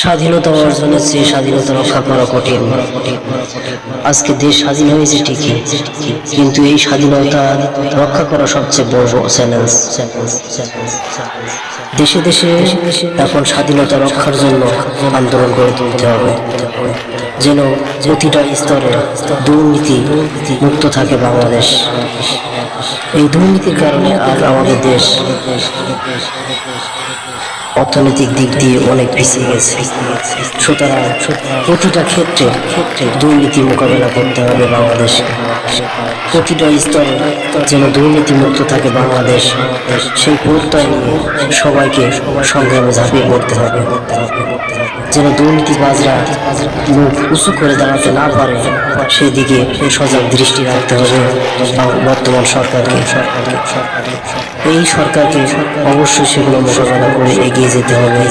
স্বাধীনতা অর্জনের চেয়ে স্বাধীনতা রক্ষা করা কঠিন। আজকে দেশ স্বাধীন হয়েছে ঠিকই, কিন্তু এই স্বাধীনতা রক্ষা করা সবচেয়ে বড় চ্যালেঞ্জ। দেশে দেশে এখন স্বাধীনতা রক্ষার জন্য আন্দোলন গড়ে তুলতে হবে, যেন প্রতিটা স্তরে দুর্নীতি মুক্ত থাকে বাংলাদেশ। এই দুর্নীতির কারণে আজ আমাদের দেশ অর্থনৈতিক দিক দিয়ে অনেক পিছিয়ে গেছে। সুতরাং প্রতিটা ক্ষেত্রে দুর্নীতি মোকাবেলা করতে হবে বাংলাদেশে। প্রতিটা স্তরে যেন দুর্নীতি মুক্ত থাকে বাংলাদেশ, সেই প্রত্যয় নিয়ে সবাইকে সংগ্রামে ঝাঁপিয়ে পড়তে হবে, যেন দুর্নীতিবাজরা মুখ উঁচু করে দাঁড়াতে না পারে সেদিকে সজাগ দৃষ্টি রাখতে হবে বর্তমান সরকারকে। এই সরকারকে অবশ্যই সেগুলো মোকাবেলা করে এগিয়ে যেতে হবে।